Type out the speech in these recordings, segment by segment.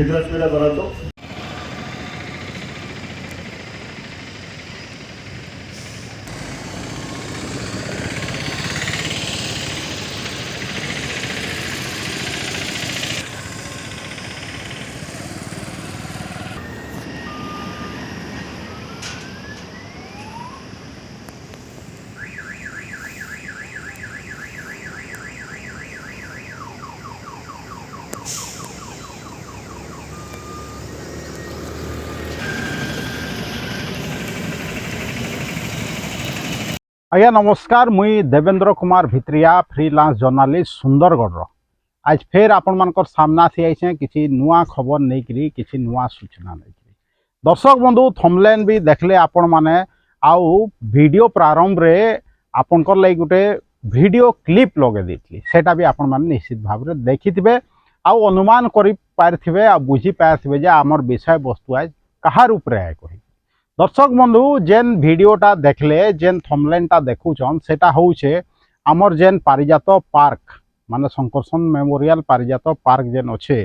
शीघ्र शीघ्र करूँ। आज्ञा नमस्कार, मुई देवेंद्र कुमार भित्रिया फ्रीलांस जर्नालिस्ट सुंदरगढ़। आज फिर आपण मानकर सामना से आई किसी नुआ खबर नहीं करी, किसी नुआ सूचना नहीं करी। दर्शक बंधु थंबनेल भी देखले आपण माने आउ वीडियो प्रारंभ रे आपनकर लई गुटे वीडियो क्लिप लगे देथली, सेटा भी आपण माने निश्चित भाव रे देखिथिबे आउ अनुमान करि पारथिबे आ बुझी पारथिबे जे हमर विषय वस्तु आज कहार ऊपर है कहि। दर्शक बंधु जेन भिडियोटा देखले जेन थंबनेलटा देखुछन सेटा होउछे आमर जेन पारिजात पार्क माने शंकरसन मेमोरियल पारिजात पार्क जेन अच्छे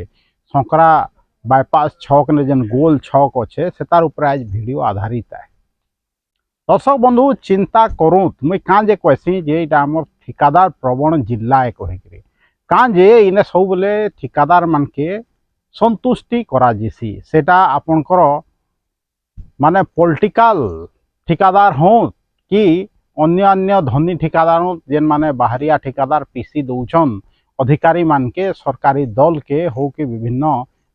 शंकरा बाईपास छक ने जेन गोल छक अच्छे सेतार ऊपर आज वीडियो आधारित है। दर्शक बंधु चिंता करूँ मुई क्या जे कहसी जे इटा आमर ठिकादार प्रवण जिला है कहीकि क्या जे इने सब बेले ठिकादार मान के संतुष्टि करा जिसी सेटा आपनकर माने पॉलिटिकल ठिकादार हों कि अन्य अन्य धनी ठिकादार हों जेन माने बाहरिया ठिकादार पीसी दौन अधिकारी मान के सरकारी दल के हो कि विभिन्न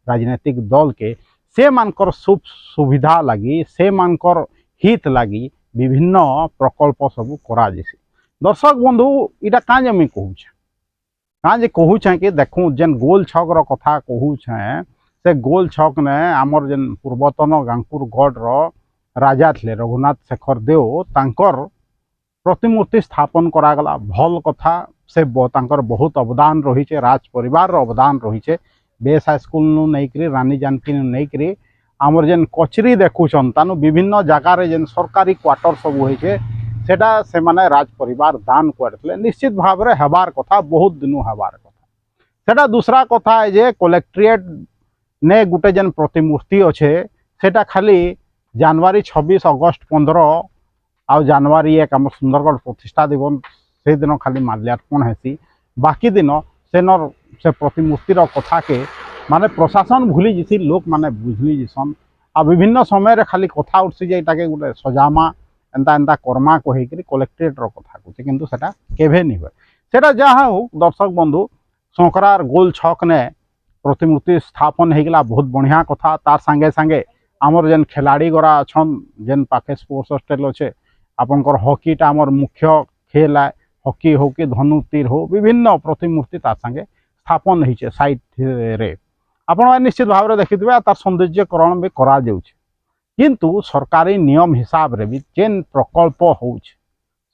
राजनीतिक दल के से मानकर सुविधा लगी से मानकर हित लगी विभिन्न प्रकल्प सब करा जैसे। दर्शक बंधु इटा क्या जे मुझे कहूँ कि देखूँ जेन गोल छक कथा कहूँ से गोल छक ने आमर जेन पूर्वतन गांगपुर गढ़ राजा थे रघुनाथ शेखर देव तांकर प्रतिमूर्ति स्थापन करागला भल कथा से तांकर बहुत अवदान रही है, राज परिवार अवदान रही है। बेस हाईस्कल नहीं रानी जानकी नहीं आमर जेन कचरी देखुन तानु विभिन्न जगार जेन सरकारी क्वार्टर सब होइछे सेटा से माने राज परिवार दान करथिले, निश्चित भाव रे हेबार कथा बहुत दिनु हेबार कथा। सेटा दूसरा कथा है जे कलेक्ट्रेट ने गुटे जेन प्रतिमूर्ति अच्छे सेटा खाली जनवरी 26 अगस्त 15 आउ जनवरी 1 आम सुंदरगढ़ प्रतिष्ठा दिवस से दिन खाली माल्यार्पण हेसी, बाकी दिन सेनर से प्रतिमूर्तिर कथा के माने प्रशासन भूली जीसी लोक माने बुझली जीसन आ विभिन्न समय रे खाली कथा उठसी जे इटाके गुटे सजामा एंता एंता कर्मा कहीकि कलेक्ट्रेटर कथा कहते किंतु सेटा केभे नहीं हुए। सेटा जहाँ हो दर्शक बंधु शंकरार गोल छक ने प्रतिमूर्ति स्थापन होगा बहुत बढ़िया कथा। तार संगे संगे आमर जेन खिलाड़ी गरा अच्छन जेन पाखे स्पोर्ट्स हॉस्टेल अच्छे आपनकर हॉकीटा आमर मुख्य खेल है, हॉकी हो कि धनु तीर हो विभिन्न प्रतिमूर्ति तार संगे स्थापन होइछे साइट रे आपण निश्चित भाव में देखिथिबे तार सौंदर्यकरण भी करा जाउछे। किंतु सरकारी नियम हिसाब रे भी जेन प्रकल्प होउछे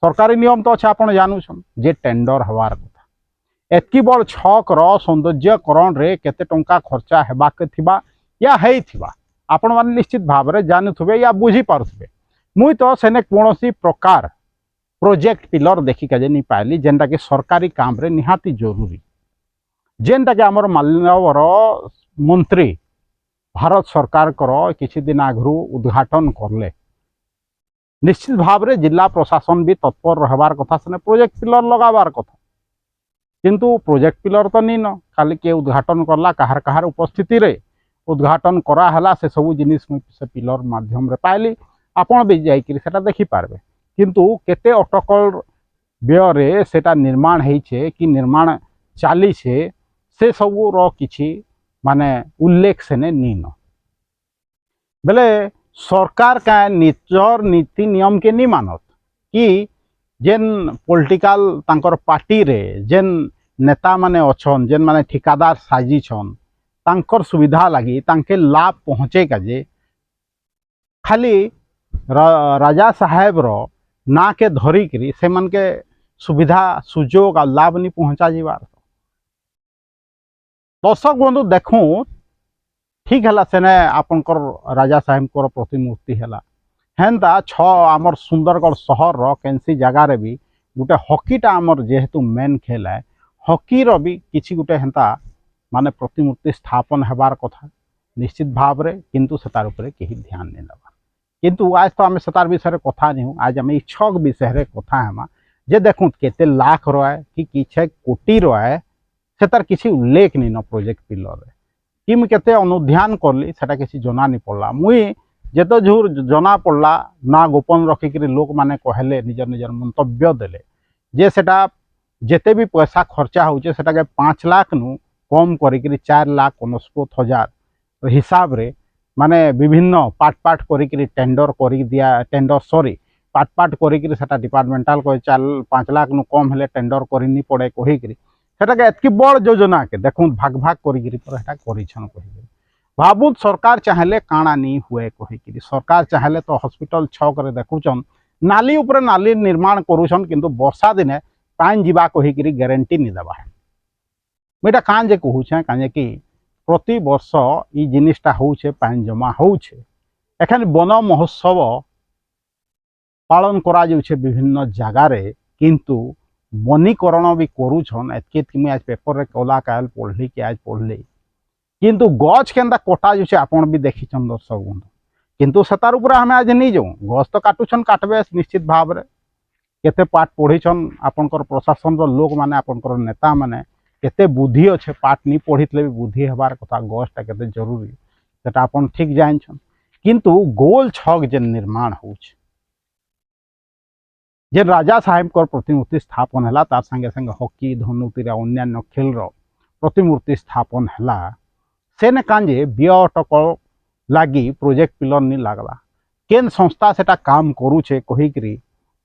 सरकारी नियम तो अच्छे आपण जानूछन जे टेंडर हवार कथा एतकी बड़ छक सौंदर्यकरण रे केते टंका खर्चा हेबाके थिबा या हेइथिबा आपण माने निश्चित भाव में जानुथुबे या बुझी पारुथुबे। मुई तो सेने कोनोसी प्रकार प्रोजेक्ट पिलर देखी के नहीं पाइली जेनटा कि सरकारी काम रे निहाती जरूरी जेनटा कि आमर माल्यवर मंत्री भारत सरकार कर किछि दिन आगु उद्घाटन करले, निश्चित भाव में जिला प्रशासन भी तत्पर रहबार कथा सेने प्रोजेक्ट पिलर लगाबार कथा किंतु प्रोजेक्ट पिलर तो नहीं न खाली के उद्घाटन करला कहार कहार उपस्थिति रे उद्घाटन करा हला से सब जिनिस से पिलर माध्यम रे पाइली आपण भी जाइकरी सेटा देखि पारबे किंतु केते अटकल व्यय रे सेटा निर्माण होइछे कि निर्माण चाली से सब रो किछि माने उल्लेख सेने नीन बेले सरकार का निजर नीति नियम के नहीं मानत कि जेन पॉलिटिकल तांकर पार्टी रे जेन नेता माने अच्छन जेन माने ठिकादार साजी छन तांकर सुविधा लगी तांके लाभ पहुँचे का जे खाली राजा साहेब रो ना के धरिकी से मन के सुविधा सुजोग आ लाभ नहीं पहुँचा जीवार। दर्शक बंधु देखूँ ठीक है सेने आपनकर राजा साहेब को प्रतिमूर्ति है हेन्ता आमर सुंदरगढ़ सहर रो कैंसी जगार भी गोटे हॉकीटा आमर जेहेतु मेन खेल है हॉकी रो भी किसी गोटे हेन्ता माने प्रतिमूर्ति स्थापन हेबार कथा निश्चित भाव रे किंतु सेतार उपरे केही ध्यान नहीं देवा किंतु आज तो आम सेतार विषय कथा नहीं आज आम छक विषय कथा हेमा जे देखुं केते लाख रहे कि किछे कोटी रहे सेतार किसी उल्लेख नहीं न प्रोजेक्ट पिलर कि मुझे केते अनुध्यान करली सेटा किसी जना नहीं पड़ला मुई जेतो झूर जना पड़ला ना गोपन रखिक लोक मैंने कहले निजर निजर मंतव्य देले जे सेटा जेते भी पैसा खर्चा होचे सेटा के 5 लाख नु कम करिक 4,69,000 हिसाब रे माने विभिन्न पार्ट पार्ट करिक टेंडर करि दिया टेंडर सॉरी पार्ट पार्ट करिक सेटा डिपार्टमेंटल को 5 लाख नु कम हेले टेंडर करिनी पड़े कहिक सेटा के एतकी बड़ योजना के देखुन भाग भाग करिक पर हेटा करिछन कहिक भाबुत सरकार चाहले काना नहीं हुए कहिक सरकार चाहले तो हॉस्पिटल छक रे देखुछन नाली ऊपर नाली निर्माण करूछन किंतु वर्षा दिने पानी जीवा कहिक गारंटी नहीं देवा मुझा काँ जे कहूँ कहे कि प्रति वर्ष ये जिनिसटा होछे पानी जमा होछे एखन वन महोत्सव पालन करा जाउछे विभिन्न जगार किंतु वनीकरण भी करूछन एतके मुझे आज पेपर रे कला काल पढ़ली कि आज पढ़ली किंतु गछ केनता कटा जाउछे आपण भी देखिछन दर्शक बंधु किंतु सेतार ऊपर हमें आज नहीं जाऊँ गछ तो काटुछन काटबे निश्चित भाव रे केते पाठ पढ़ीछन आपनकर प्रशासन लोक माने आपनकर नेता माने केते बुद्धि अच्छे पाठ नहीं पढ़ीले भी बुद्धि हबार कथा गछटा केते जरूरी सेटा आपन ठीक जानछन किंतु गोल छक जे निर्माण होछ जे राजा साहेब कर प्रतिमूर्ति स्थापन हला तार संगे संगे हॉकी धनुतीर अन्य खेल प्रतिमूर्ति स्थापन हला सेने कांजे व्यय अटकल लगी प्रोजेक्ट पिलर नहीं लगला केन संस्था सेटा काम करूछे कहिकरी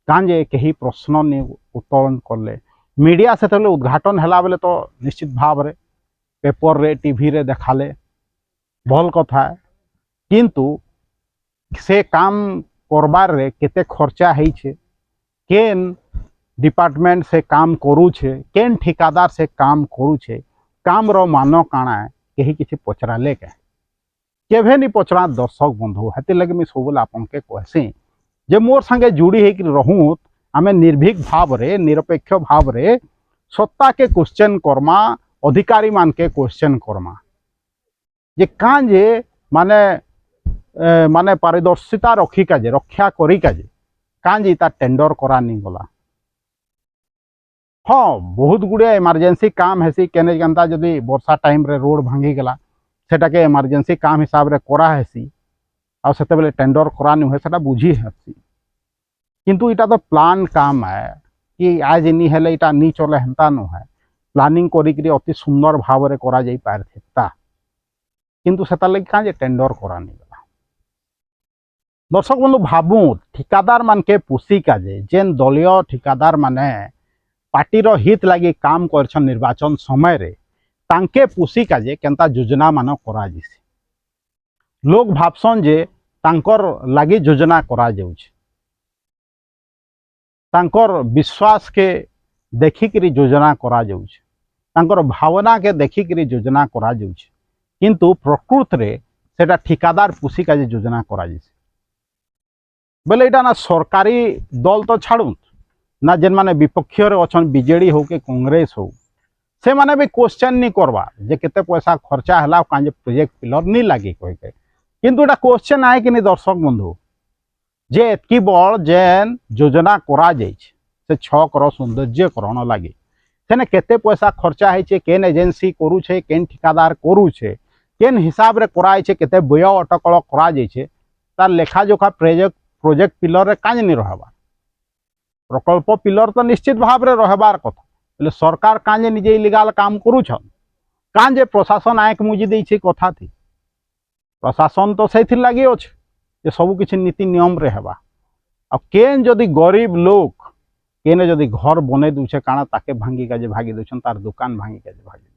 कांजे कहीं प्रश्न नहीं उत्तोलन करले मीडिया से उद्घाटन हैला बेले तो निश्चित भाव रे पेपर रे टीवी रे देखाले भल कथा किंतु से काम करबार रे केते खर्चा है केन डिपार्टमेंट से काम करूछे केन ठिकादार से काम करूछे काम रो मानो काना है कहीं किसी पचराले केभे नहीं पचरा दर्शक बंधु हेती लगे मुझे सब आपन के कहसी जे मोर संगे जुड़ी होकर रहूँ आम निर्भीक भाव रे निरपेक्ष भाव रे सत्ता के क्वेश्चन करमा अधिकारी मान के क्वेश्चन करमा जे काँ जे माने माने पारदर्शिता रखी काजे रक्षा करी काजे काँ जे ता टेंडर करा नहीं गला हाँ बहुत गुड़े इमरजेंसी काम हेसी केने केनता जदि वर्षा टाइम रे रोड भांगी गला सेटा के इमरजेंसी काम हिसाब रे करा हेसी आ सेते बेले टेंडर करा नहीं हुए सेटा बुझी हेसी किंतु इटा तो प्लान काम है कि आज नहीं हेले इटा नहीं चले हेंता न है प्लानिंग करी अति सुंदर भाव रे करा जाई पारथेता किंतु सेता लगी काँ जे टेंडर करा नहीं गला दर्शक बंधु भाबू ठिकादार मान के पुषी काजे जेन दलीय ठिकादार माने पार्टीर हित लगी काम करछन निर्वाचन समय रे तांके पुषी काजे केनता योजना मान करा जिसे लोग भाबसन जे तांकर लगी योजना करा जाउछ तांकर विश्वास के देखिक योजना करा जाउछ तांकर भावना के देखिक योजना करा जाउछ किंतु प्रकृत रे सेटा ठिकादार पुषी का योजना करा जाइछ बोले इटा ना सरकारी दल तो छाड़ू ना जेन माने विपक्ष अच्छा बीजेडी हो के कांग्रेस हो से माने भी क्वेश्चन नहीं करवा जे केते पैसा खर्चा हला कांजे प्रोजेक्ट पिलर नहीं लगे कह के किंतु एटा क्वेश्चन आए कि नहीं दर्शक बंधु जे एतकी बड़ जेन योजना करा जाइछ से छकर सौंदर्यकरण लगे सेने केते पैसा खर्चा है केन एजेंसी करूछे केन ठिकादार करूछे केन हिसाब रे कराई छे केते व्यय अटकल करा जाइछे तार लेखा जोखा प्रोजेक्ट पिलर रे काज नहीं रहबा प्रकल्प पिलर तो निश्चित भाव रे रहबार कथा बोले सरकार काजे निजे इलीगल काम करूछन काजे प्रशासन आंख मुजी देइछे कथा थी प्रशासन तो से लगी अच्छे जे सब किसी नीति नियम रे हेबा आ केन जदि गरीब लोग केने जदि घर बने दूचे काना ताके भांगी काजे भागी दूछन तार दुकान भांगी काजे भागी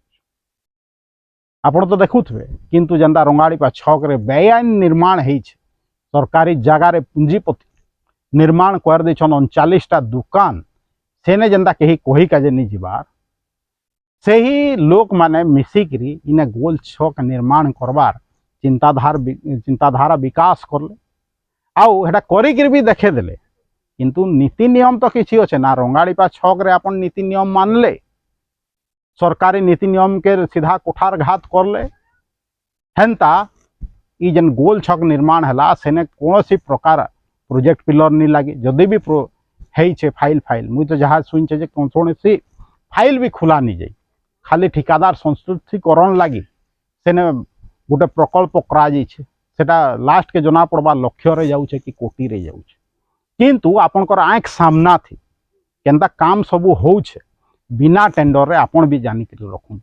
आपण तो देखुथे किंतु जनता रंगाड़ीपा छक रे बेआईन निर्माण है सरकारी जगार पूंजीपति निर्माण कर देछन 39टा दुकान सेने जनता कहीं कही काजे नहीं जीवार से ही लोक माने मिसिकी इने गोल छक निर्माण करवार चिंताधारा विकास करले आउ हेटा करिक भी देखे देले किंतु नीति नियम तो किसी अच्छे ना रंगाड़ीपा छक रे अपन नीति नियम मानले सरकारी नीति नियम के सीधा कुठारघात करले हेन्ता ई जेन गोल छक निर्माण है सेने कौन प्रकार प्रोजेक्ट पिलर नहीं लगे जदि भी है फाइल फाइल मुई तो जहाँ शुचे जे कौन सी फाइल भी खुला नहीं जाए खाली ठिकादार संस्तुतिकरण लगी सेने गोटे प्रकल्प करा लास्ट के जना पड़वा लक्ष्य रे जाऊे कि कोटी रे जाऊे किंतु आपनकर आँख सामना थी केंता काम सबू होउछे बिना टेंडर रे आपण भी जानिक रखुन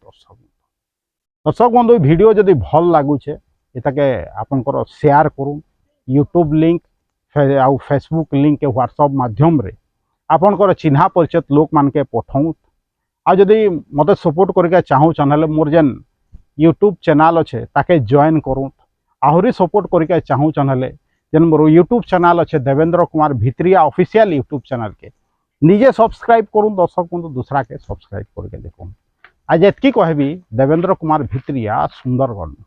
दर्शक बंधु वीडियो जदि भल लगुचे एटाके आपनकर शेयर करूँ यूट्यूब लिंक आउ फेसबुक लिंक के व्हाट्सएप माध्यम रे आपनकर चिन्हा परिचित लोक मान के पठाऊँ आ जदि मते सपोर्ट करके चाहूँ चैनल मोर जेन यूट्यूब चैनल अच्छे ताके जॉइन करूँ आहरी सपोर्ट करके चाहूँ चैनल जेन मोर यूट्यूब चैनल अच्छे Devendra Kumar Bhitriya official YouTube channel के निजे सब्सक्राइब करूँ दर्शक बंधु दूसरा के सब्सक्राइब करके देखूँ आज एतकी कहबी देवेंद्र कुमार भित्रिया सुंदरगढ़।